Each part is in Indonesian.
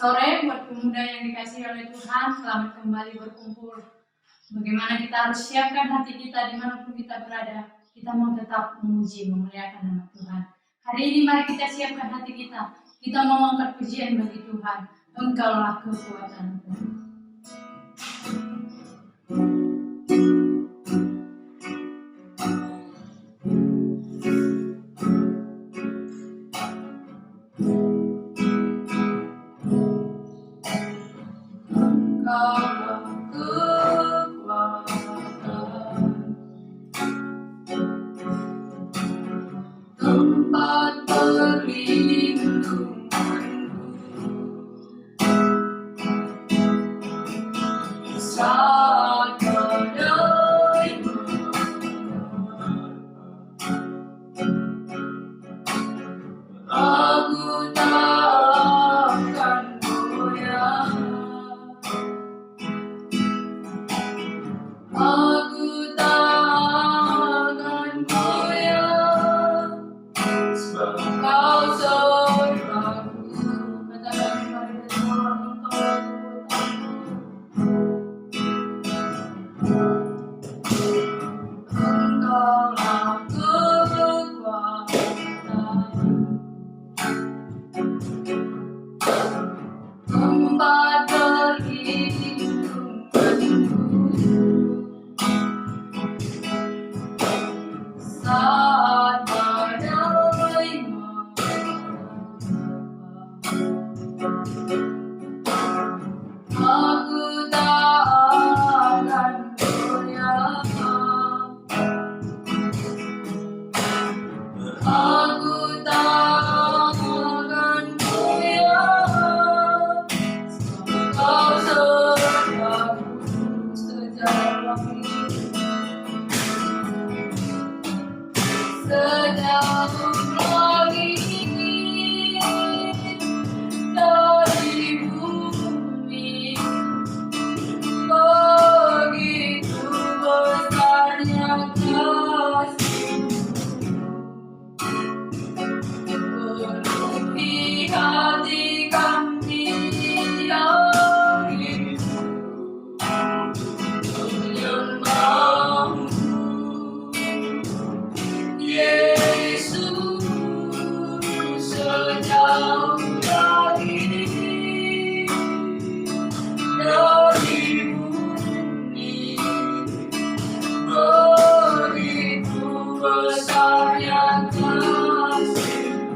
sore buat pemuda yang dikasihi oleh Tuhan. Selamat kembali berkumpul. Bagaimana kita harus siapkan hati kita dimanapun kita berada. Kita mau tetap memuji, memuliakan nama Tuhan. Hari ini mari kita siapkan hati kita. Kita mau angkat pujian bagi Tuhan. Engkaulah kekuatanku. Tempat berlindung saat badai aku tak akan goyah, aku tak akan goyah, sebab Kau sertaku. Katakan pada Tuhan, Engkaulah kekuatan, tempat berlindung saat badai aku tak akan goyah, aku tak akan goyah, Kau sertaku sejauh langit, sejauh langit dari bumi. Begitu besarnya kasih-Mu, penuhi hati kami yang rindu menyembah-Mu, Yesus, sejauh langit dari bumi. Begitu besarnya kasih-Mu,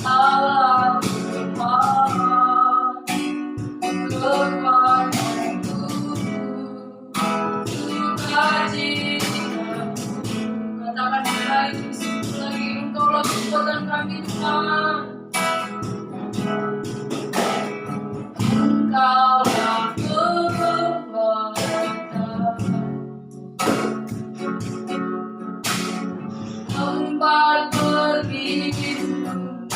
Allah kekuatanku, sukacitaku. Katakan lagi, Engkaulah kekuatan kami Tuhan. Engkaulah kekuatan, tempat berlindung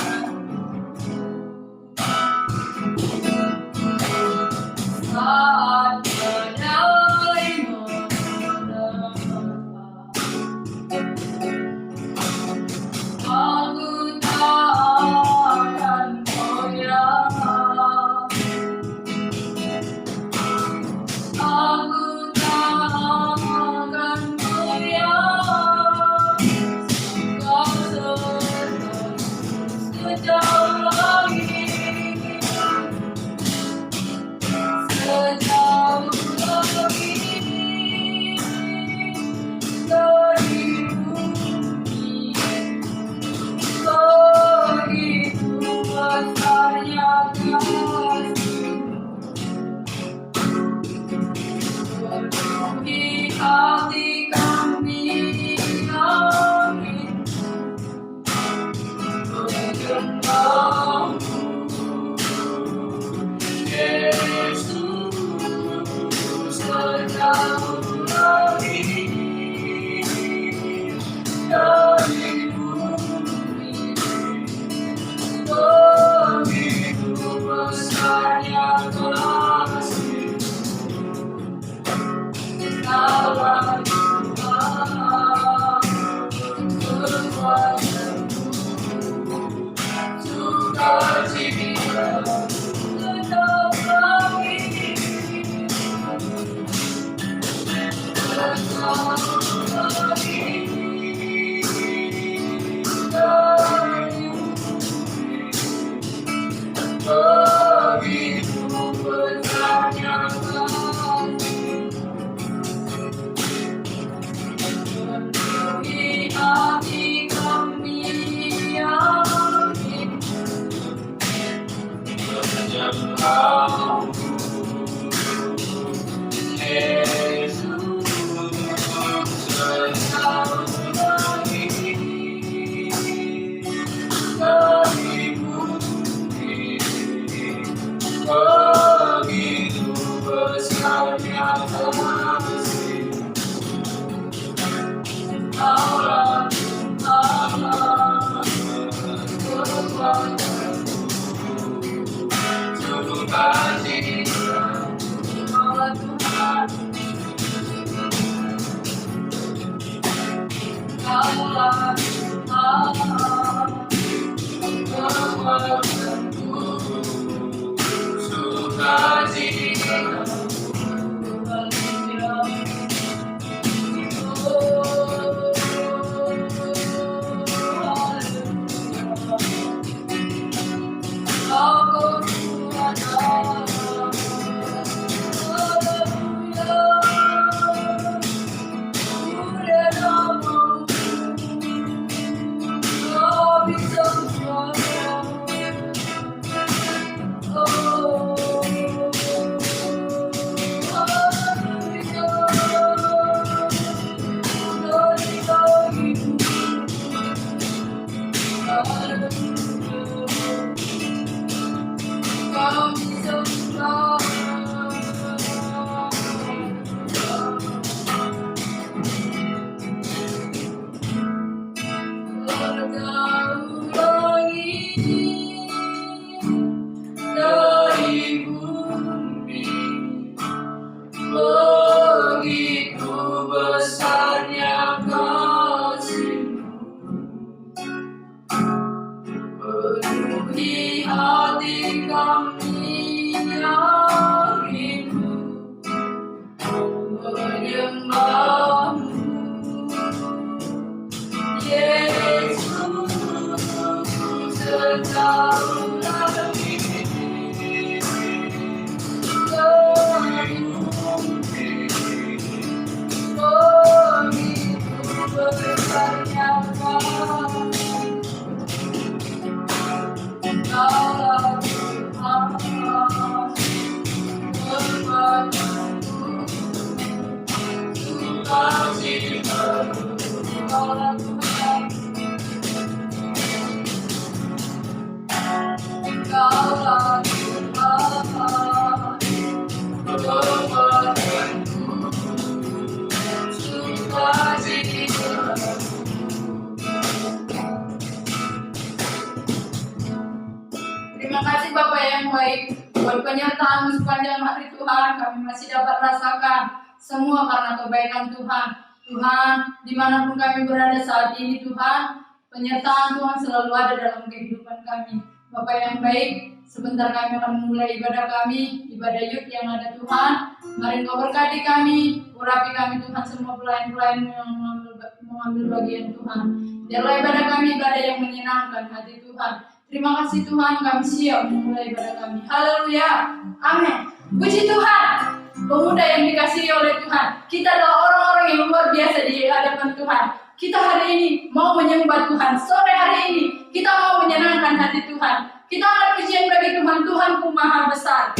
saat badai menerpa. Aku tak Terima kasih Bapak yang baik buat penyertaan sepanjang hari Tuhan. Kami masih dapat rasakan semua karena kebaikan Tuhan. Tuhan, dimanapun kami berada saat ini Tuhan, penyertaan Tuhan selalu ada dalam kehidupan kami. Bapak yang baik, sebentar kami akan memulai ibadah kami, ibadah yud yang ada Tuhan. Mari Kau berkati kami, urapi kami Tuhan, semua pelayan-pelayan yang mengambil bagian Tuhan. Biarlah ibadah kami ibadah yang menyenangkan hati Tuhan. Terima kasih Tuhan, kami siap memulai ibadah kami. Haleluya, amin. Puji Tuhan, pemuda yang dikasihi oleh Tuhan. Kita adalah orang-orang yang luar biasa di hadapan Tuhan. Kita hari ini mau menyembah Tuhan. Sore hari ini kita mau menyenangkan hati Tuhan. Kita akan pujian bagi Tuhan. Tuhanku maha besar.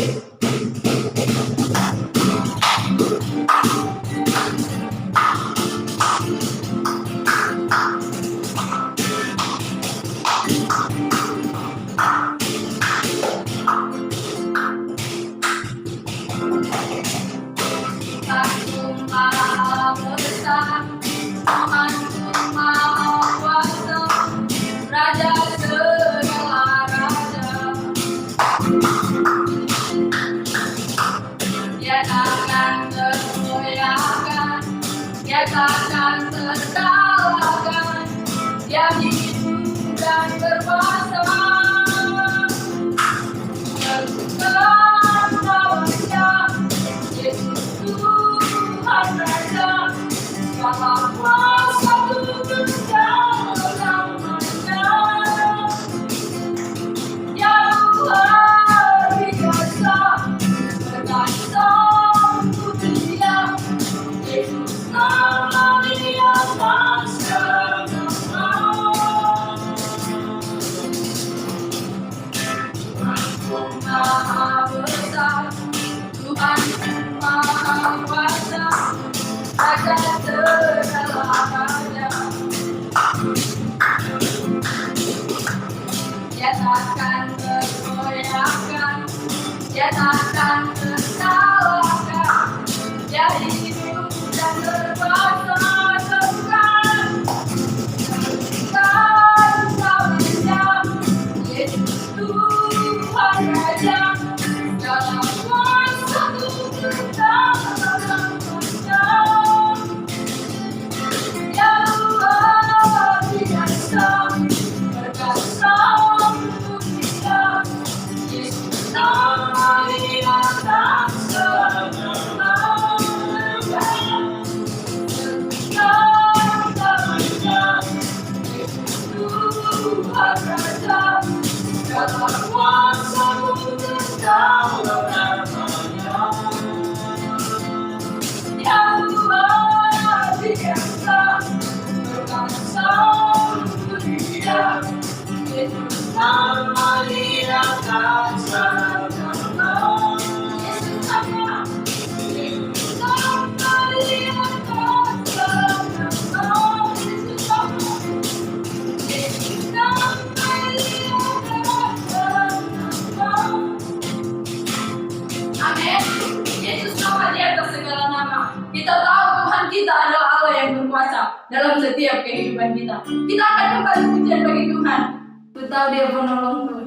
Takkan terkalahkan, Dia hidup dan berkuasa. Teruskan namanya, Yesus Tuhan Raja. akan tersalahkan. Dia hidup dan berkuasa Tuhan. Tuhan Raja, Yesus Tuhan Raja. Segala kuasa Tuhan dalam Raja. Yang luar biasa, berkasa untuk kita. Yesus nama Dia tak selama-lamanya. Sekarang namanya Yesus Tuhan Raja. Segala kuasa Tuhan dalam namanya. Yang luar biasa, berkasa untuk Dia. Yesus nama Dia tak selama-lamanya. Yesus nama Dia tak selama-lamanya. Yesus nama Dia tak selama-lamanya. Amin. Yesus nama di atas segala nama. Kita tahu Tuhan kita adalah Allah yang berkuasa dalam setiap kehidupan kita. Kita akan kembali pujian bagi Tuhan. Ku tahu Dia penolongku.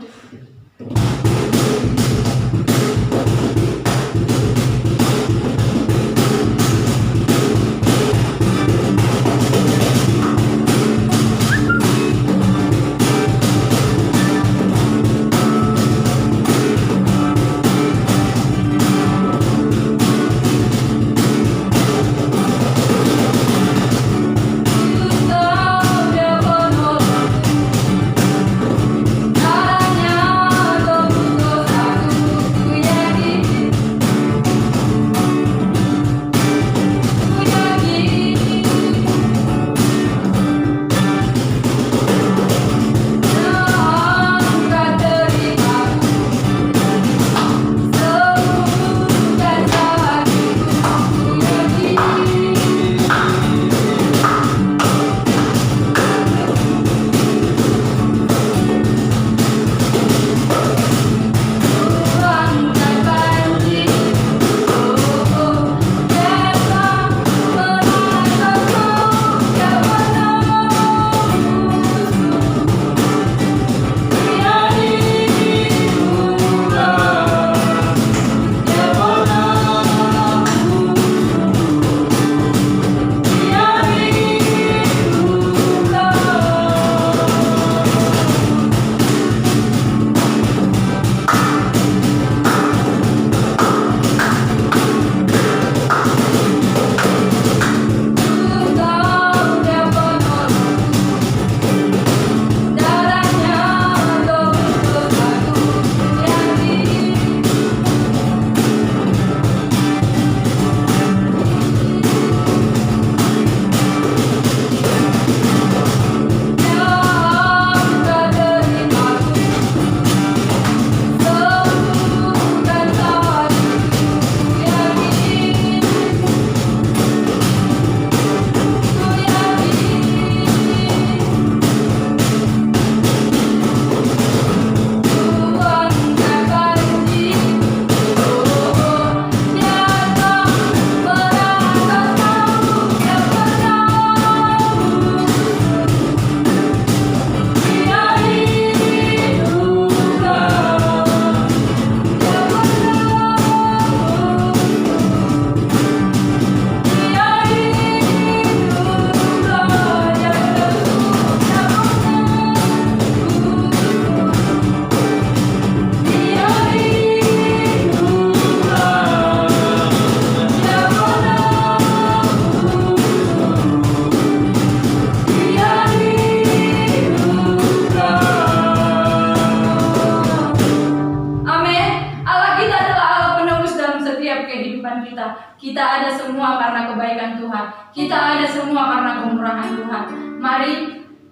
Kita ada semua karena kebaikan Tuhan. Kita ada semua karena kemurahan Tuhan. Mari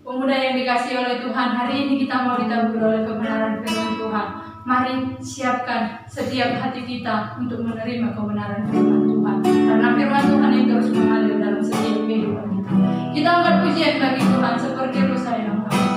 pemuda yang dikasihi oleh Tuhan, hari ini kita mau ditabur oleh kebenaran firman Tuhan. Mari siapkan setiap hati kita untuk menerima kebenaran firman Tuhan. Karena firman Tuhan yang terus mengalir dalam setiap kehidupan kita. Kita angkat pujian bagi Tuhan seperti rusa yang baik.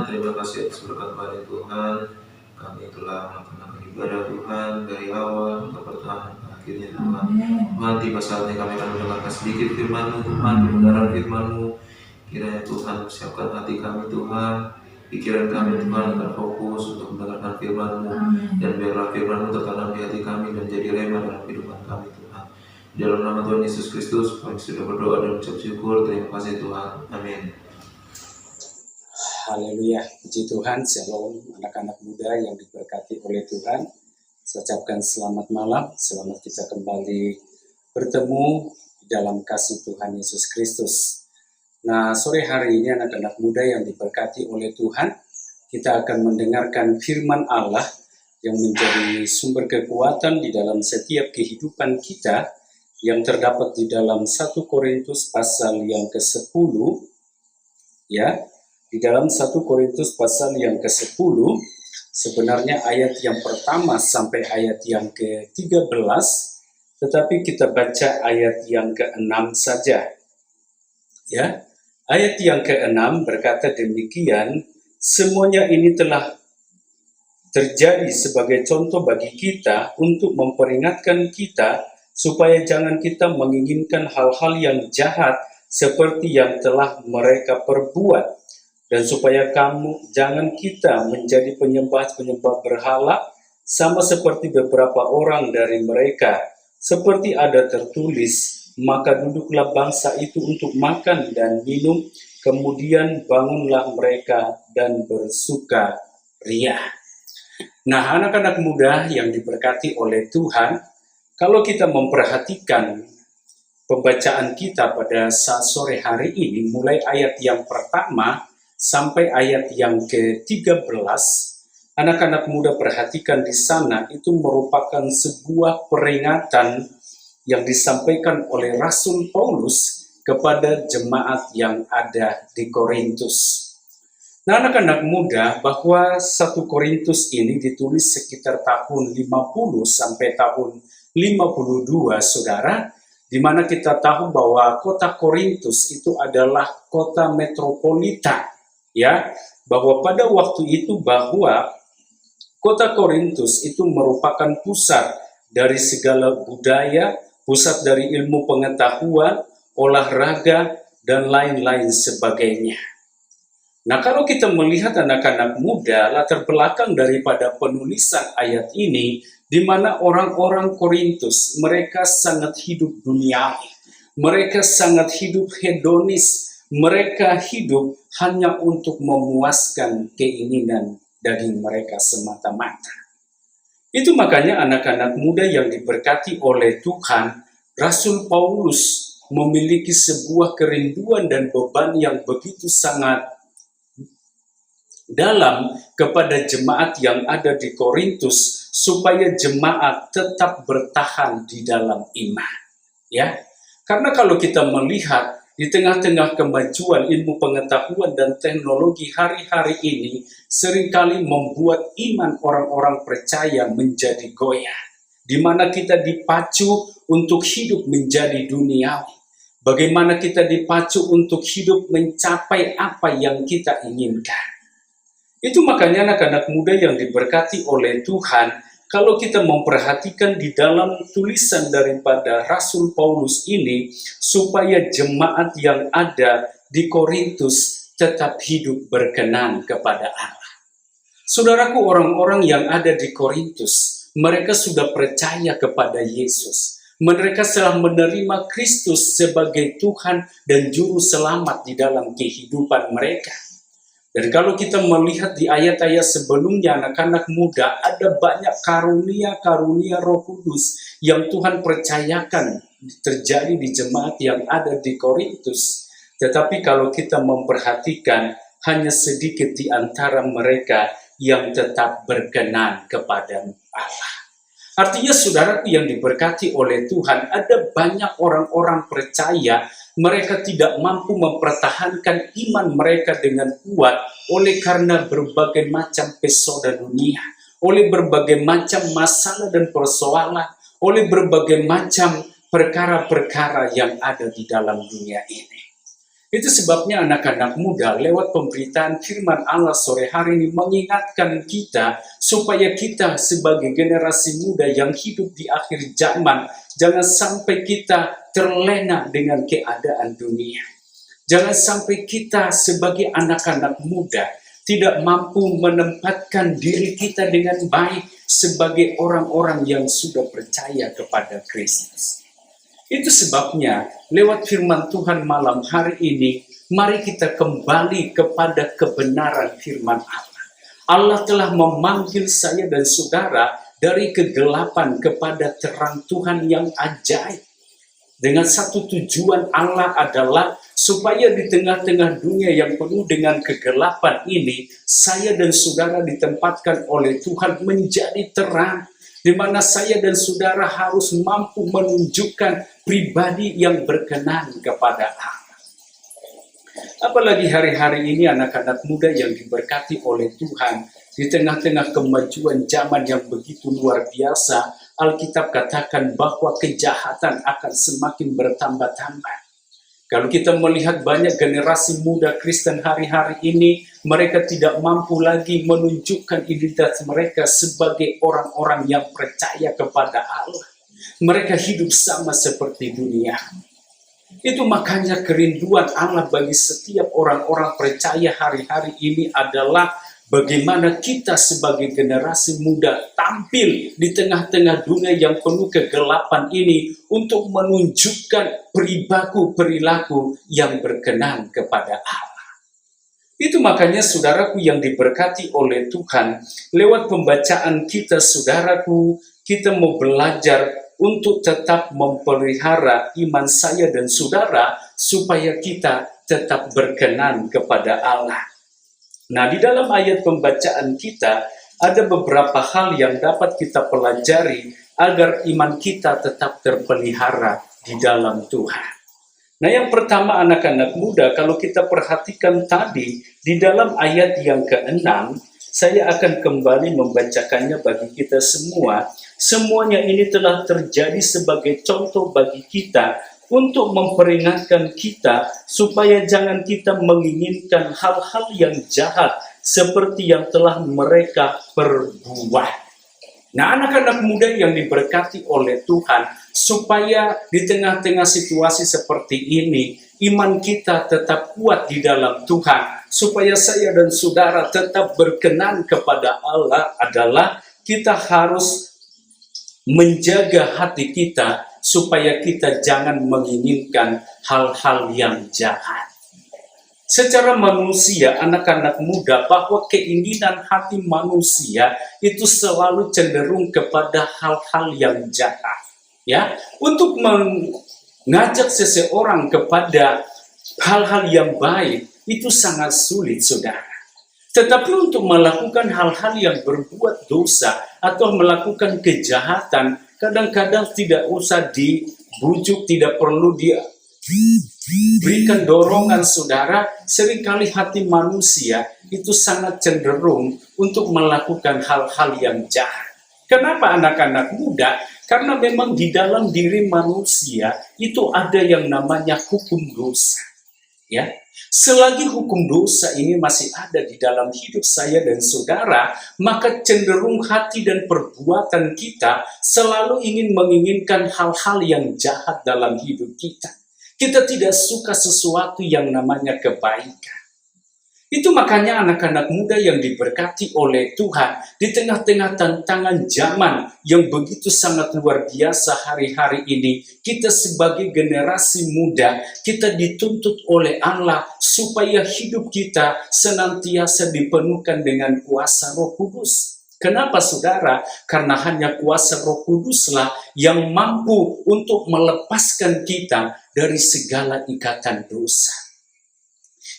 terima kasih atas berkat baik Tuhan. Kami telah melaksanakan ibadah Tuhan dari awal ke pertengahan ke akhirnya Tuhan. Tuhan, tiba saatnya kami akan mendengarkan sedikit firman-Mu Tuhan, kebenaran firman-Mu. Kiranya Tuhan persiapkan hati kami Tuhan, pikiran kami Tuhan akan fokus untuk mendengarkan firman-Mu. Dan biarlah firman-Mu tertanam di hati kami dan jadi rema dalam kehidupan kami Tuhan. Di dalam nama Tuhan Yesus Kristus, kami sudah berdoa dan ucap syukur. Terima kasih Tuhan. Amin. Haleluya, puji Tuhan, shalom anak-anak muda yang diberkati oleh Tuhan. Saya ucapkan selamat malam, selamat kita kembali bertemu dalam kasih Tuhan Yesus Kristus. Nah, sore hari ini anak-anak muda yang diberkati oleh Tuhan, kita akan mendengarkan firman Allah yang menjadi sumber kekuatan di dalam setiap kehidupan kita yang terdapat di dalam 1 Korintus pasal yang ke-10, ya. Di dalam 1 Korintus pasal yang ke-10, sebenarnya ayat yang pertama sampai ayat yang ke-13, tetapi kita baca ayat yang ke-6 saja. Ya, ayat yang ke-6 berkata demikian, semuanya ini telah terjadi sebagai contoh bagi kita untuk memperingatkan kita supaya jangan kita menginginkan hal-hal yang jahat seperti yang telah mereka perbuat. Dan supaya jangan kita menjadi penyembah-penyembah berhala, sama seperti beberapa orang dari mereka. Seperti ada tertulis, maka duduklah bangsa itu untuk makan dan minum, kemudian bangunlah mereka dan bersuka ria. Nah, anak-anak muda yang diberkati oleh Tuhan, kalau kita memperhatikan pembacaan kita pada saat sore hari ini, mulai ayat yang pertama, sampai ayat yang ke-13, anak-anak muda perhatikan di sana itu merupakan sebuah peringatan yang disampaikan oleh Rasul Paulus kepada jemaat yang ada di Korintus. Nah, anak-anak muda, bahwa 1 Korintus ini ditulis sekitar tahun 50 sampai tahun 52, saudara, di mana kita tahu bahwa kota Korintus itu adalah kota metropolitan. Ya, bahwa pada waktu itu bahwa kota Korintus itu merupakan pusat dari segala budaya, pusat dari ilmu pengetahuan, olahraga, dan lain-lain sebagainya. Nah, kalau kita melihat anak-anak muda, latar belakang daripada penulisan ayat ini, di mana orang-orang Korintus, mereka sangat hidup duniawi, mereka sangat hidup hedonis, mereka hidup hanya untuk memuaskan keinginan daging mereka semata-mata. Itu makanya anak-anak muda yang diberkati oleh Tuhan, Rasul Paulus memiliki sebuah kerinduan dan beban yang begitu sangat dalam kepada jemaat yang ada di Korintus, supaya jemaat tetap bertahan di dalam iman. Ya, karena kalau kita melihat di tengah-tengah kemajuan ilmu pengetahuan dan teknologi hari-hari ini, seringkali membuat iman orang-orang percaya menjadi goyah. Di mana kita dipacu untuk hidup menjadi duniawi. Bagaimana kita dipacu untuk hidup mencapai apa yang kita inginkan. Itu makanya anak-anak muda yang diberkati oleh Tuhan, kalau kita memperhatikan di dalam tulisan daripada Rasul Paulus ini, supaya jemaat yang ada di Korintus tetap hidup berkenan kepada Allah. Saudaraku, orang-orang yang ada di Korintus, mereka sudah percaya kepada Yesus. Mereka telah menerima Kristus sebagai Tuhan dan Juru Selamat di dalam kehidupan mereka. Dan kalau kita melihat di ayat-ayat sebelumnya, anak-anak muda, ada banyak karunia-karunia Roh Kudus yang Tuhan percayakan terjadi di jemaat yang ada di Korintus. Tetapi kalau kita memperhatikan, hanya sedikit di antara mereka yang tetap berkenan kepada Allah. Artinya, saudara yang diberkati oleh Tuhan, ada banyak orang-orang percaya mereka tidak mampu mempertahankan iman mereka dengan kuat oleh karena berbagai macam pesona dunia, oleh berbagai macam masalah dan persoalan, oleh berbagai macam perkara-perkara yang ada di dalam dunia ini. Itu sebabnya anak-anak muda lewat pemberitaan firman Allah sore hari ini mengingatkan kita supaya kita sebagai generasi muda yang hidup di akhir zaman, jangan sampai kita terlena dengan keadaan dunia. Jangan sampai kita sebagai anak-anak muda tidak mampu menempatkan diri kita dengan baik sebagai orang-orang yang sudah percaya kepada Kristus. Itu sebabnya lewat firman Tuhan malam hari ini, mari kita kembali kepada kebenaran firman Allah. Allah telah memanggil saya dan saudara dari kegelapan kepada terang Tuhan yang ajaib. Dengan satu tujuan Allah adalah supaya di tengah-tengah dunia yang penuh dengan kegelapan ini, saya dan saudara ditempatkan oleh Tuhan menjadi terang, di mana saya dan saudara harus mampu menunjukkan pribadi yang berkenan kepada Allah. Apalagi hari-hari ini anak-anak muda yang diberkati oleh Tuhan, di tengah-tengah kemajuan zaman yang begitu luar biasa, Alkitab katakan bahwa kejahatan akan semakin bertambah-tambah. Kalau kita melihat banyak generasi muda Kristen hari-hari ini, mereka tidak mampu lagi menunjukkan identitas mereka sebagai orang-orang yang percaya kepada Allah. Mereka hidup sama seperti dunia. Itu makanya kerinduan Allah bagi setiap orang-orang percaya hari-hari ini adalah bagaimana kita sebagai generasi muda tampil di tengah-tengah dunia yang penuh kegelapan ini untuk menunjukkan perilaku yang berkenan kepada Allah. Itu makanya saudaraku yang diberkati oleh Tuhan, lewat pembacaan kita saudaraku, kita mau belajar untuk tetap memelihara iman saya dan saudara supaya kita tetap berkenan kepada Allah. Nah, di dalam ayat pembacaan kita ada beberapa hal yang dapat kita pelajari agar iman kita tetap terpelihara di dalam Tuhan. Nah, yang pertama anak-anak muda, kalau kita perhatikan tadi di dalam ayat yang ke-6, saya akan kembali membacakannya bagi kita semua. Semuanya ini telah terjadi sebagai contoh bagi kita untuk memperingatkan kita supaya jangan kita menginginkan hal-hal yang jahat seperti yang telah mereka perbuat. Nah, anak-anak muda yang diberkati oleh Tuhan, supaya di tengah-tengah situasi seperti ini, iman kita tetap kuat di dalam Tuhan, supaya saya dan saudara tetap berkenan kepada Allah adalah kita harus menjaga hati kita supaya kita jangan menginginkan hal-hal yang jahat. Secara manusia, anak-anak muda, bahwa keinginan hati manusia itu selalu cenderung kepada hal-hal yang jahat. Ya, untuk mengajak seseorang kepada hal-hal yang baik itu sangat sulit, saudara. Tetapi untuk melakukan hal-hal yang berbuat dosa atau melakukan kejahatan, kadang-kadang tidak usah dibujuk, tidak perlu diberikan dorongan, saudara. Seringkali hati manusia itu sangat cenderung untuk melakukan hal-hal yang jahat. Kenapa anak-anak muda? Karena memang di dalam diri manusia itu ada yang namanya hukum dosa. Ya, selagi hukum dosa ini masih ada di dalam hidup saya dan saudara, maka cenderung hati dan perbuatan kita selalu menginginkan hal-hal yang jahat dalam hidup kita. Kita tidak suka sesuatu yang namanya kebaikan. Itu makanya anak-anak muda yang diberkati oleh Tuhan di tengah-tengah tantangan zaman yang begitu sangat luar biasa hari-hari ini, kita sebagai generasi muda, kita dituntut oleh Allah supaya hidup kita senantiasa dipenuhkan dengan kuasa Roh Kudus. Kenapa, saudara? Karena hanya kuasa Roh Kuduslah yang mampu untuk melepaskan kita dari segala ikatan dosa.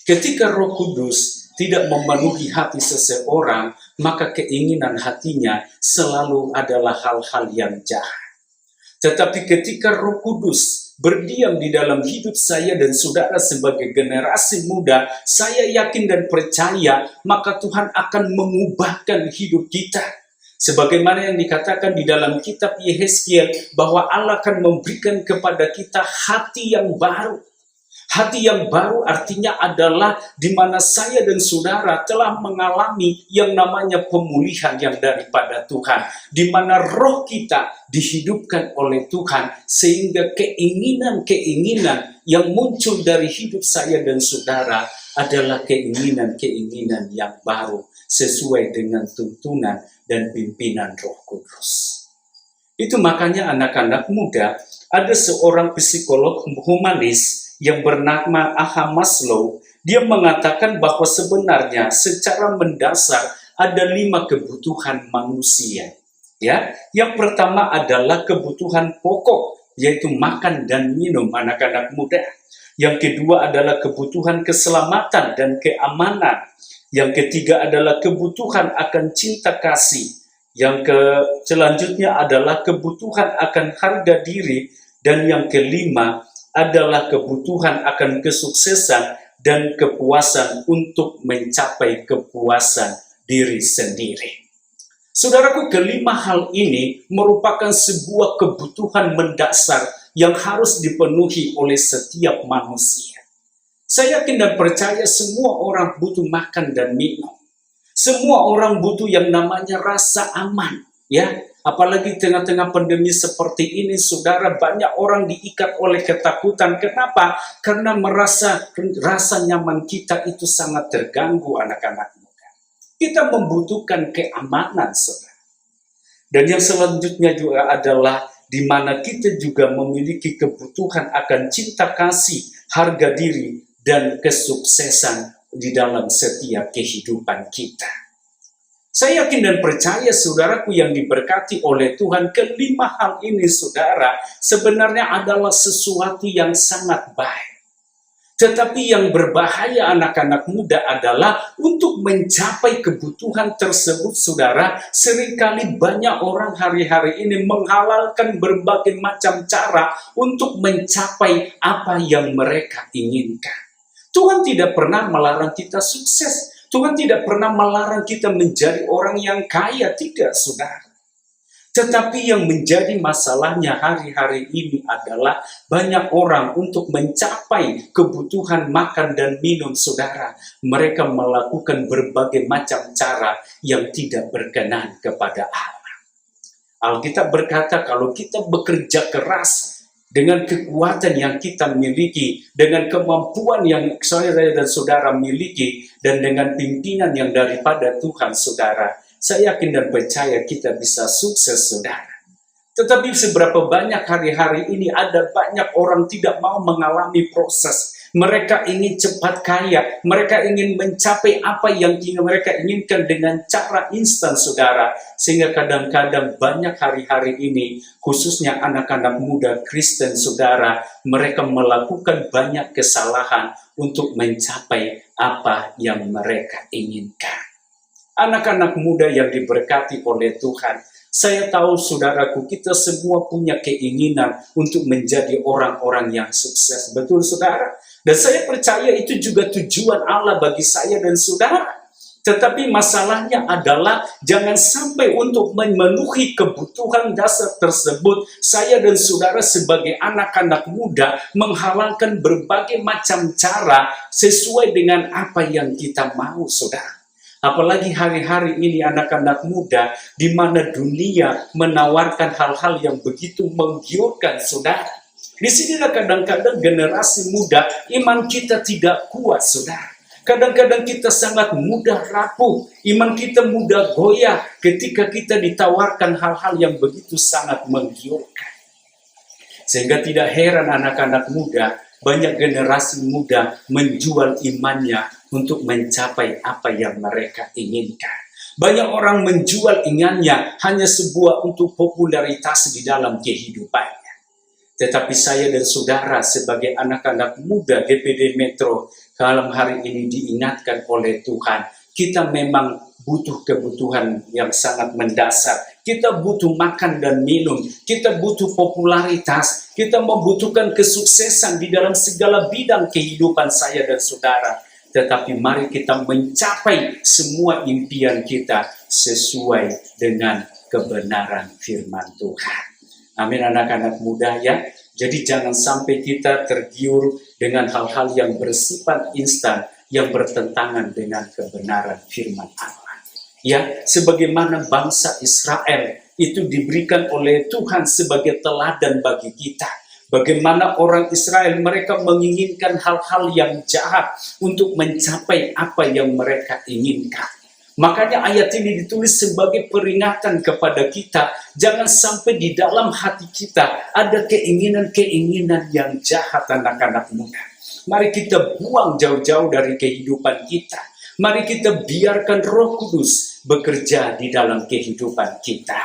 Ketika Roh Kudus tidak memenuhi hati seseorang, maka keinginan hatinya selalu adalah hal-hal yang jahat. Tetapi ketika Roh Kudus berdiam di dalam hidup saya dan saudara sebagai generasi muda, saya yakin dan percaya, maka Tuhan akan mengubahkan hidup kita. Sebagaimana yang dikatakan di dalam kitab Yehezkiel, bahwa Allah akan memberikan kepada kita hati yang baru. Hati yang baru artinya adalah di mana saya dan saudara telah mengalami yang namanya pemulihan yang daripada Tuhan. Di mana roh kita dihidupkan oleh Tuhan sehingga keinginan-keinginan yang muncul dari hidup saya dan saudara adalah keinginan-keinginan yang baru sesuai dengan tuntunan dan pimpinan Roh Kudus. Itu makanya anak-anak muda, ada seorang psikolog humanis yang bernama Abraham Maslow. Dia mengatakan bahwa sebenarnya secara mendasar ada 5 kebutuhan manusia. Ya, yang pertama adalah kebutuhan pokok, yaitu makan dan minum, anak-anak muda. Yang kedua adalah kebutuhan keselamatan dan keamanan. Yang ketiga adalah kebutuhan akan cinta kasih. Selanjutnya adalah kebutuhan akan harga diri. Dan yang kelima adalah kebutuhan akan kesuksesan dan kepuasan untuk mencapai kepuasan diri sendiri. Saudaraku, kelima hal ini merupakan sebuah kebutuhan mendasar yang harus dipenuhi oleh setiap manusia. Saya yakin dan percaya semua orang butuh makan dan minum. Semua orang butuh yang namanya rasa aman, ya. Apalagi tengah-tengah pandemi seperti ini, saudara, banyak orang diikat oleh ketakutan. Kenapa? Karena merasa rasa nyaman kita itu sangat terganggu, anak-anak muda. Kita membutuhkan keamanan, saudara. Dan yang selanjutnya juga adalah di mana kita juga memiliki kebutuhan akan cinta kasih, harga diri, dan kesuksesan di dalam setiap kehidupan kita. Saya yakin dan percaya saudaraku yang diberkati oleh Tuhan, kelima hal ini saudara sebenarnya adalah sesuatu yang sangat baik. Tetapi yang berbahaya anak-anak muda adalah untuk mencapai kebutuhan tersebut saudara, seringkali banyak orang hari-hari ini menghalalkan berbagai macam cara untuk mencapai apa yang mereka inginkan. Tuhan tidak pernah melarang kita sukses. Tuhan tidak pernah melarang kita menjadi orang yang kaya, tidak saudara. Tetapi yang menjadi masalahnya hari-hari ini adalah banyak orang untuk mencapai kebutuhan makan dan minum saudara. Mereka melakukan berbagai macam cara yang tidak berkenan kepada Allah. Alkitab berkata kalau kita bekerja keras, dengan kekuatan yang kita miliki, dengan kemampuan yang saya dan saudara miliki, dan dengan pimpinan yang daripada Tuhan saudara, saya yakin dan percaya kita bisa sukses saudara. Tetapi seberapa banyak hari-hari ini ada banyak orang tidak mau mengalami proses. Mereka ingin cepat kaya, mereka ingin mencapai apa yang mereka inginkan dengan cara instan saudara. Sehingga kadang-kadang banyak hari-hari ini, khususnya anak-anak muda Kristen saudara, mereka melakukan banyak kesalahan untuk mencapai apa yang mereka inginkan. Anak-anak muda yang diberkati oleh Tuhan, saya tahu saudaraku, kita semua punya keinginan untuk menjadi orang-orang yang sukses. Betul saudara? Dan saya percaya itu juga tujuan Allah bagi saya dan saudara. Tetapi masalahnya adalah jangan sampai untuk memenuhi kebutuhan dasar tersebut, saya dan saudara sebagai anak-anak muda menghalalkan berbagai macam cara sesuai dengan apa yang kita mau saudara. Apalagi hari-hari ini anak-anak muda di mana dunia menawarkan hal-hal yang begitu menggiurkan saudara. Di sinilah kadang-kadang generasi muda iman kita tidak kuat saudara. Kadang-kadang kita sangat mudah rapuh, iman kita mudah goyah ketika kita ditawarkan hal-hal yang begitu sangat menggiurkan. Sehingga tidak heran anak-anak muda, banyak generasi muda menjual imannya untuk mencapai apa yang mereka inginkan. Banyak orang menjual imannya hanya sebuah untuk popularitas di dalam kehidupannya. Tetapi saya dan saudara sebagai anak-anak muda DPD Metro dalam hari ini diingatkan oleh Tuhan, kita memang butuh kebutuhan yang sangat mendasar. Kita butuh makan dan minum, kita butuh popularitas, kita membutuhkan kesuksesan di dalam segala bidang kehidupan saya dan saudara. Tetapi mari kita mencapai semua impian kita sesuai dengan kebenaran firman Tuhan. Amin anak-anak muda ya. Jadi jangan sampai kita tergiur dengan hal-hal yang bersifat instan, yang bertentangan dengan kebenaran firman Allah. Ya, sebagaimana bangsa Israel itu diberikan oleh Tuhan sebagai teladan bagi kita. Bagaimana orang Israel mereka menginginkan hal-hal yang jahat untuk mencapai apa yang mereka inginkan. Makanya ayat ini ditulis sebagai peringatan kepada kita. Jangan sampai di dalam hati kita ada keinginan-keinginan yang jahat, anak-anak muda. Mari kita buang jauh-jauh dari kehidupan kita. Mari kita biarkan Roh Kudus bekerja di dalam kehidupan kita.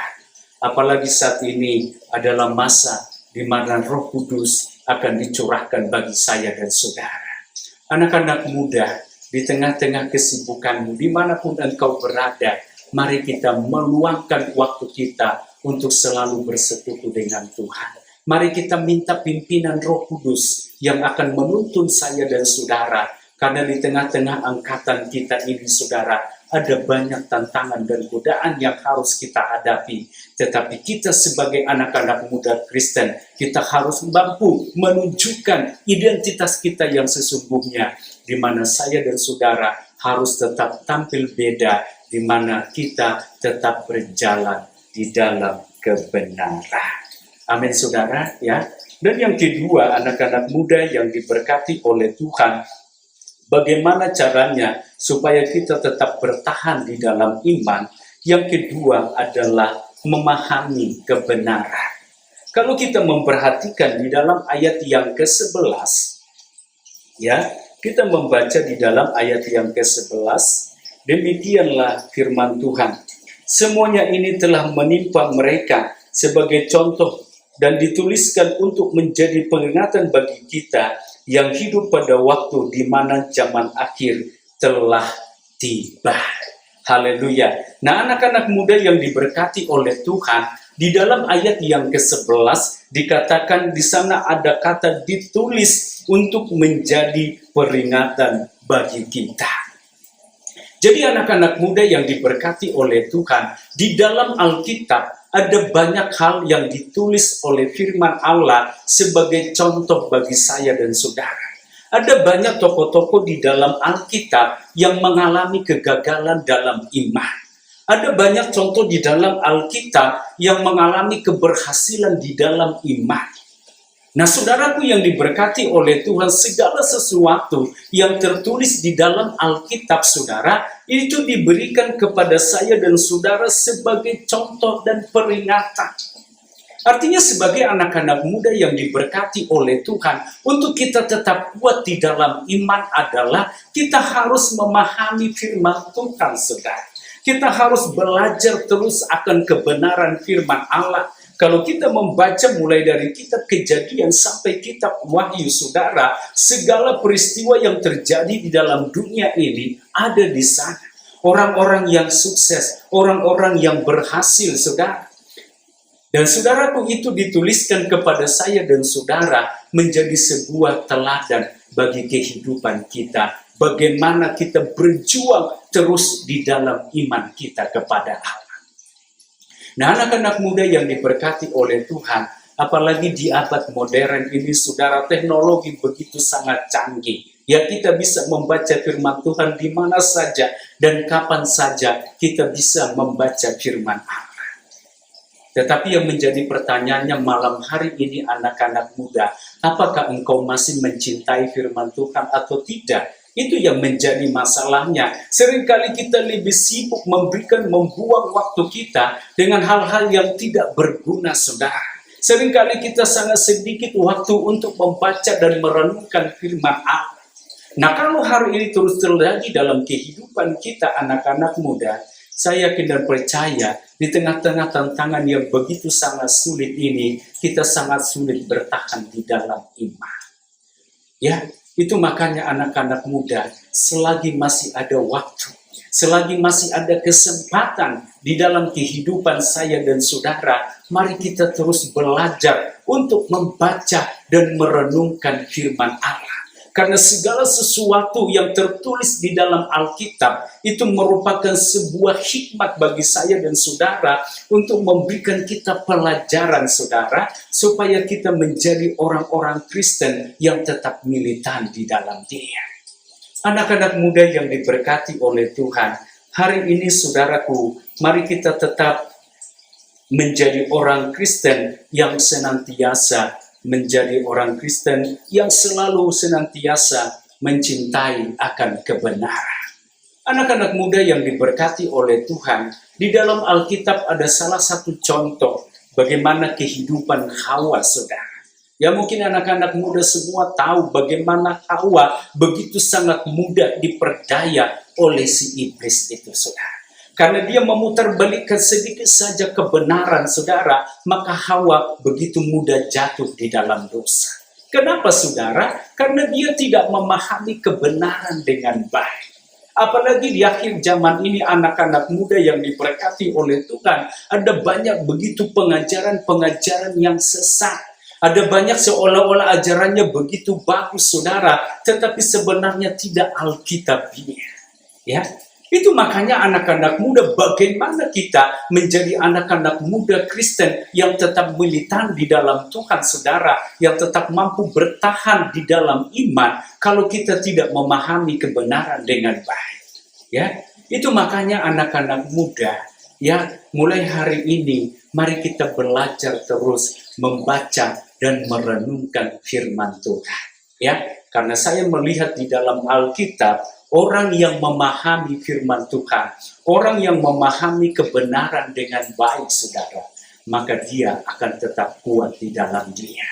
Apalagi saat ini adalah masa di mana Roh Kudus akan dicurahkan bagi saya dan saudara. Anak-anak muda, di tengah-tengah kesibukanmu, dimanapun engkau berada, mari kita meluangkan waktu kita untuk selalu bersekutu dengan Tuhan. Mari kita minta pimpinan Roh Kudus yang akan menuntun saya dan saudara. Karena di tengah-tengah angkatan kita ini, saudara, ada banyak tantangan dan godaan yang harus kita hadapi. Tetapi kita sebagai anak-anak muda Kristen, kita harus mampu menunjukkan identitas kita yang sesungguhnya, di mana saya dan saudara harus tetap tampil beda, di mana kita tetap berjalan di dalam kebenaran. Amin, saudara, ya. Dan yang kedua, anak-anak muda yang diberkati oleh Tuhan, bagaimana caranya supaya kita tetap bertahan di dalam iman? Yang kedua adalah memahami kebenaran. Kalau kita memperhatikan di dalam ayat yang ke-11, ya, kita membaca di dalam ayat yang ke-11, demikianlah firman Tuhan. Semuanya ini telah menimpa mereka sebagai contoh dan dituliskan untuk menjadi peringatan bagi kita yang hidup pada waktu di mana zaman akhir telah tiba. Haleluya. Nah, anak-anak muda yang diberkati oleh Tuhan, di dalam ayat yang ke-11 dikatakan di sana ada kata ditulis untuk menjadi peringatan bagi kita. Jadi anak-anak muda yang diberkati oleh Tuhan, di dalam Alkitab ada banyak hal yang ditulis oleh firman Allah sebagai contoh bagi saya dan saudara. Ada banyak tokoh-tokoh di dalam Alkitab yang mengalami kegagalan dalam iman. Ada banyak contoh di dalam Alkitab yang mengalami keberhasilan di dalam iman. Nah, saudaraku yang diberkati oleh Tuhan, segala sesuatu yang tertulis di dalam Alkitab, saudara, itu diberikan kepada saya dan saudara sebagai contoh dan peringatan. Artinya sebagai anak-anak muda yang diberkati oleh Tuhan, untuk kita tetap kuat di dalam iman adalah kita harus memahami firman Tuhan, saudara. Kita harus belajar terus akan kebenaran firman Allah. Kalau kita membaca mulai dari kitab Kejadian sampai kitab Wahyu, saudara, segala peristiwa yang terjadi di dalam dunia ini ada di sana. Orang-orang yang sukses, orang-orang yang berhasil, saudara. Dan saudaraku, itu dituliskan kepada saya dan saudara menjadi sebuah teladan bagi kehidupan kita. Bagaimana kita berjuang terus di dalam iman kita kepada Allah. Nah, anak-anak muda yang diberkati oleh Tuhan, apalagi di abad modern ini, saudara, teknologi begitu sangat canggih. Ya, kita bisa membaca firman Tuhan di mana saja dan kapan saja kita bisa membaca firman Allah. Tetapi yang menjadi pertanyaannya malam hari ini, anak-anak muda, apakah engkau masih mencintai firman Tuhan atau tidak? Itu yang menjadi masalahnya. Seringkali kita lebih sibuk membuang waktu kita dengan hal-hal yang tidak berguna, saudara. Seringkali kita sangat sedikit waktu untuk membaca dan merenungkan firman Allah. Nah, kalau hari ini terus terjadi dalam kehidupan kita, anak-anak muda, saya yakin dan percaya di tengah-tengah tantangan yang begitu sangat sulit ini, kita sangat sulit bertahan di dalam iman. Ya, itu makanya anak-anak muda, selagi masih ada waktu, selagi masih ada kesempatan di dalam kehidupan saya dan saudara, mari kita terus belajar untuk membaca dan merenungkan firman Allah. Karena segala sesuatu yang tertulis di dalam Alkitab itu merupakan sebuah hikmat bagi saya dan saudara untuk memberikan kita pelajaran saudara, supaya kita menjadi orang-orang Kristen yang tetap militan di dalam Dia. Anak-anak muda yang diberkati oleh Tuhan, hari ini saudaraku, mari kita tetap menjadi orang Kristen yang senantiasa menjadi orang Kristen yang selalu senantiasa mencintai akan kebenaran. Anak-anak muda yang diberkati oleh Tuhan, di dalam Alkitab ada salah satu contoh bagaimana kehidupan Hawa, saudara. Ya mungkin anak-anak muda semua tahu bagaimana Hawa begitu sangat mudah diperdaya oleh si iblis itu, saudara. Karena dia memutarbalikkan sedikit saja kebenaran, saudara, maka Hawa begitu mudah jatuh di dalam dosa. Kenapa, saudara? Karena dia tidak memahami kebenaran dengan baik. Apalagi di akhir zaman ini, anak-anak muda yang diberkati oleh Tuhan, ada banyak begitu pengajaran-pengajaran yang sesat. Ada banyak seolah-olah ajarannya begitu bagus, saudara, tetapi sebenarnya tidak alkitabiah. Ya, itu makanya anak-anak muda, bagaimana kita menjadi anak-anak muda Kristen yang tetap militan di dalam Tuhan, saudara, yang tetap mampu bertahan di dalam iman kalau kita tidak memahami kebenaran dengan baik. Ya, itu makanya anak-anak muda, ya, mulai hari ini mari kita belajar terus membaca dan merenungkan firman Tuhan. Ya, karena saya melihat di dalam Alkitab, orang yang memahami firman Tuhan, orang yang memahami kebenaran dengan baik, saudara, maka dia akan tetap kuat di dalam Dia.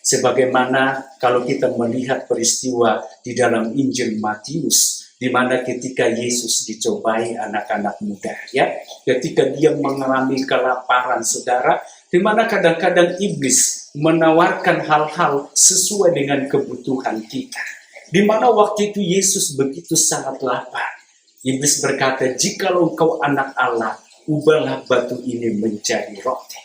Sebagaimana kalau kita melihat peristiwa di dalam Injil Matius, di mana ketika Yesus dicobai anak-anak muda, ya, ketika dia mengalami kelaparan, saudara, di mana kadang-kadang iblis menawarkan hal-hal sesuai dengan kebutuhan kita. Di mana waktu itu Yesus begitu sangat lapar. Iblis berkata, "Jikalau engkau anak Allah, ubahlah batu ini menjadi roti."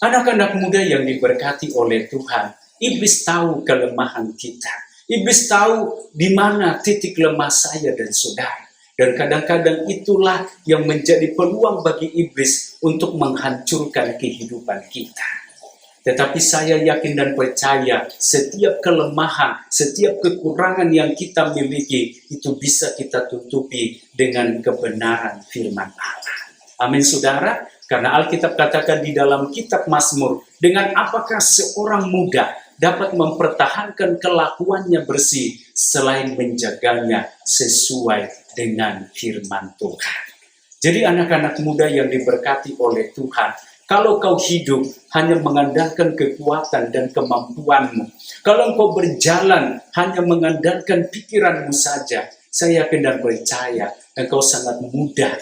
Anak-anak muda yang diberkati oleh Tuhan, iblis tahu kelemahan kita. Iblis tahu di mana titik lemah saya dan saudara. Dan kadang-kadang itulah yang menjadi peluang bagi iblis untuk menghancurkan kehidupan kita. Tetapi saya yakin dan percaya setiap kelemahan, setiap kekurangan yang kita miliki itu bisa kita tutupi dengan kebenaran firman Allah. Amin, saudara. Karena Alkitab katakan di dalam kitab Mazmur, dengan apakah seorang muda dapat mempertahankan kelakuannya bersih selain menjaganya sesuai dengan firman Tuhan. Jadi anak-anak muda yang diberkati oleh Tuhan, kalau kau hidup hanya mengandalkan kekuatan dan kemampuanmu, kalau engkau berjalan hanya mengandalkan pikiranmu saja, saya yakin dan percaya engkau sangat mudah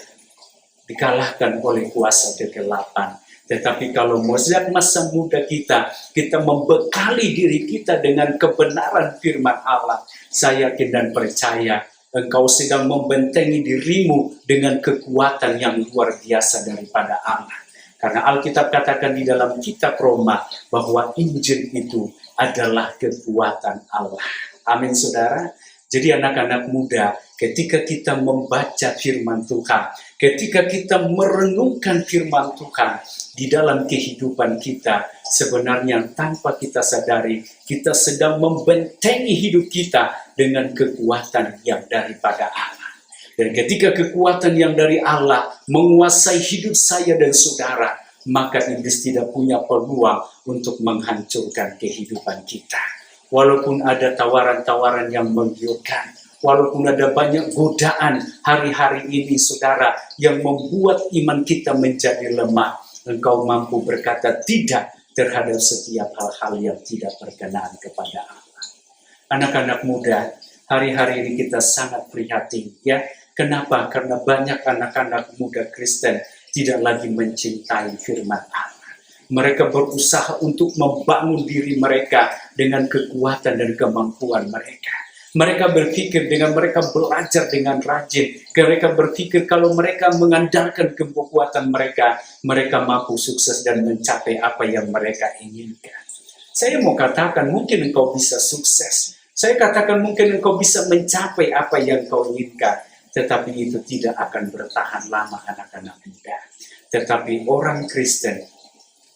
dikalahkan oleh kuasa kegelapan. Tetapi kalau sejak masa muda kita membekali diri kita dengan kebenaran firman Allah, saya yakin dan percaya engkau sedang membentengi dirimu dengan kekuatan yang luar biasa daripada Allah. Karena Alkitab katakan di dalam kitab Roma bahwa Injil itu adalah kekuatan Allah. Amin, saudara. Jadi anak-anak muda, ketika kita membaca firman Tuhan, ketika kita merenungkan firman Tuhan di dalam kehidupan kita, sebenarnya tanpa kita sadari, kita sedang membentengi hidup kita dengan kekuatan yang daripada Allah. Dan ketika kekuatan yang dari Allah menguasai hidup saya dan saudara, maka iblis tidak punya peluang untuk menghancurkan kehidupan kita. Walaupun ada tawaran-tawaran yang menggiurkan, walaupun ada banyak godaan hari-hari ini, saudara, yang membuat iman kita menjadi lemah, engkau mampu berkata tidak terhadap setiap hal-hal yang tidak berkenan kepada Allah. Anak-anak muda, hari-hari ini kita sangat prihatin, ya. Kenapa? Karena banyak anak-anak muda Kristen tidak lagi mencintai firman Allah. Mereka berusaha untuk membangun diri mereka dengan kekuatan dan kemampuan mereka. Mereka berpikir dengan mereka belajar dengan rajin. Mereka berpikir kalau mereka mengandalkan kekuatan mereka, mereka mampu sukses dan mencapai apa yang mereka inginkan. Saya mau katakan mungkin engkau bisa sukses, Saya katakan mungkin engkau bisa mencapai apa yang kau inginkan, tetapi itu tidak akan bertahan lama anak-anak muda. Tetapi orang Kristen,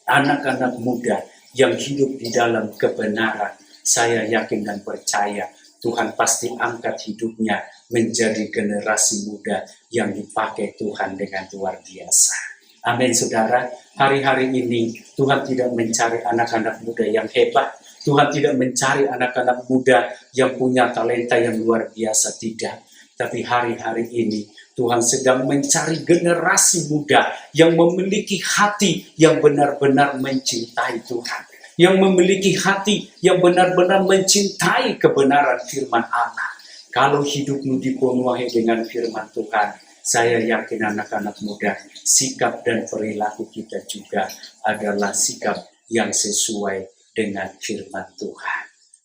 anak-anak muda yang hidup di dalam kebenaran, saya yakin dan percaya Tuhan pasti angkat hidupnya menjadi generasi muda yang dipakai Tuhan dengan luar biasa. Amin saudara, hari-hari ini Tuhan tidak mencari anak-anak muda yang hebat. Tuhan tidak mencari anak-anak muda yang punya talenta yang luar biasa, tidak. Tapi hari-hari ini Tuhan sedang mencari generasi muda yang memiliki hati yang benar-benar mencintai Tuhan. Yang memiliki hati yang benar-benar mencintai kebenaran firman Allah. Kalau hidupmu dipenuhi dengan firman Tuhan, saya yakin anak-anak muda, sikap dan perilaku kita juga adalah sikap yang sesuai dengan firman Tuhan.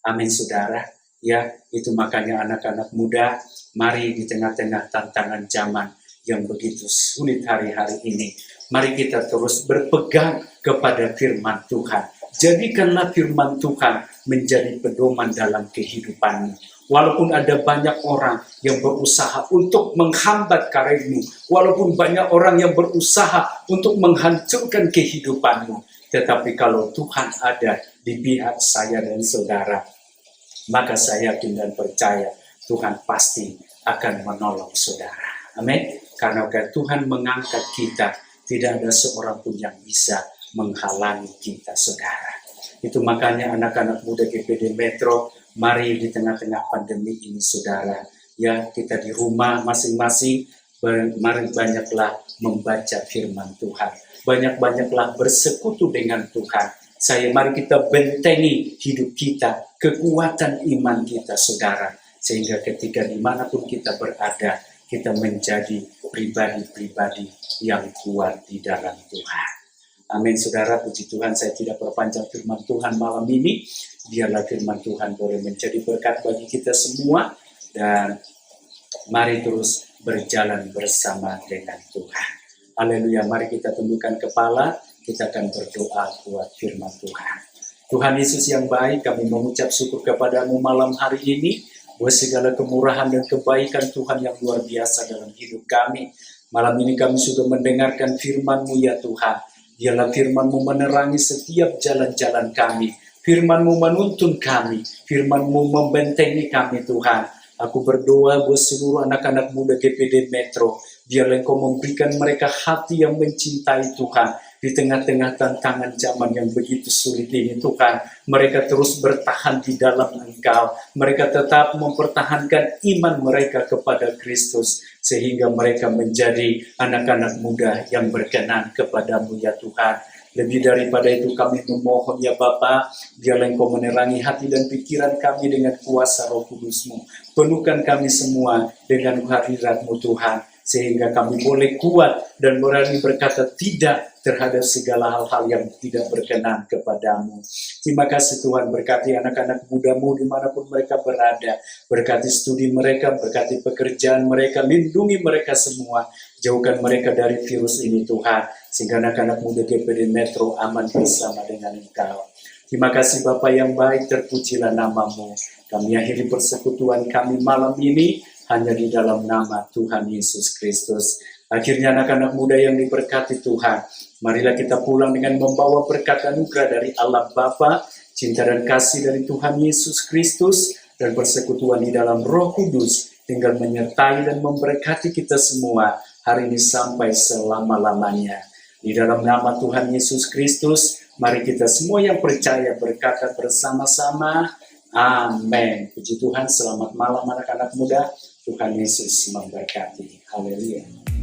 Amin saudara. Ya, itu makanya anak-anak muda, mari di tengah-tengah tantangan zaman yang begitu sulit hari-hari ini, mari kita terus berpegang kepada firman Tuhan. Jadikanlah firman Tuhan menjadi pedoman dalam kehidupanmu. Walaupun ada banyak orang yang berusaha untuk menghambat karirmu, walaupun banyak orang yang berusaha untuk menghancurkan kehidupanmu, tetapi kalau Tuhan ada di pihak saya dan saudara, maka saya yakin dan percaya Tuhan pasti akan menolong saudara. Amin. Karena Tuhan mengangkat kita, tidak ada seorang pun yang bisa menghalangi kita saudara. Itu makanya anak-anak muda GPD Metro, mari di tengah-tengah pandemi ini saudara, ya kita di rumah masing-masing, mari banyaklah membaca firman Tuhan. Banyak-banyaklah bersekutu dengan Tuhan. Mari kita bentengi hidup kita, kekuatan iman kita saudara. Sehingga ketika dimanapun kita berada, kita menjadi pribadi-pribadi yang kuat di dalam Tuhan. Amin saudara, puji Tuhan, saya tidak perpanjang firman Tuhan malam ini. Biarlah firman Tuhan boleh menjadi berkat bagi kita semua. Dan mari terus berjalan bersama dengan Tuhan. Haleluya, mari kita tundukkan kepala, kita akan berdoa buat firman Tuhan. Tuhan Yesus yang baik, kami mengucap syukur kepadamu malam hari ini, buat segala kemurahan dan kebaikan Tuhan yang luar biasa dalam hidup kami. Malam ini kami sudah mendengarkan firman-Mu ya Tuhan. Biarlah firman-Mu menerangi setiap jalan-jalan kami. Firman-Mu menuntun kami. Firman-Mu membentengi kami Tuhan. Aku berdoa buat seluruh anak-anak muda GPD Metro. Biarlah Engkau memberikan mereka hati yang mencintai Tuhan. Di tengah-tengah tantangan zaman yang begitu sulit ini Tuhan, mereka terus bertahan di dalam Engkau. Mereka tetap mempertahankan iman mereka kepada Kristus. Sehingga mereka menjadi anak-anak muda yang berkenan kepadamu ya Tuhan. Lebih daripada itu kami memohon ya Bapa, biarlah Engkau menerangi hati dan pikiran kami dengan kuasa Roh Kudus-Mu. Penuhkan kami semua dengan hadirat-Mu Tuhan. Sehingga kami boleh kuat dan berani berkata tidak terhadap segala hal-hal yang tidak berkenan kepadamu. Terima kasih Tuhan, berkati anak-anak muda-Mu dimanapun mereka berada. Berkati studi mereka, berkati pekerjaan mereka, lindungi mereka semua. Jauhkan mereka dari virus ini Tuhan. Sehingga anak-anak muda GPD Metro aman bersama dengan Engkau. Terima kasih Bapa yang baik, terpujilah nama-Mu. Kami akhiri persekutuan kami malam ini hanya di dalam nama Tuhan Yesus Kristus. Akhirnya anak-anak muda yang diberkati Tuhan, marilah kita pulang dengan membawa berkat anugerah dari Allah Bapa, cinta dan kasih dari Tuhan Yesus Kristus, dan persekutuan di dalam Roh Kudus tinggal menyertai dan memberkati kita semua hari ini sampai selama-lamanya. Di dalam nama Tuhan Yesus Kristus, mari kita semua yang percaya berkata bersama-sama, amin. Puji Tuhan, selamat malam anak-anak muda. Tuhan Yesus memberkati. Haleluya.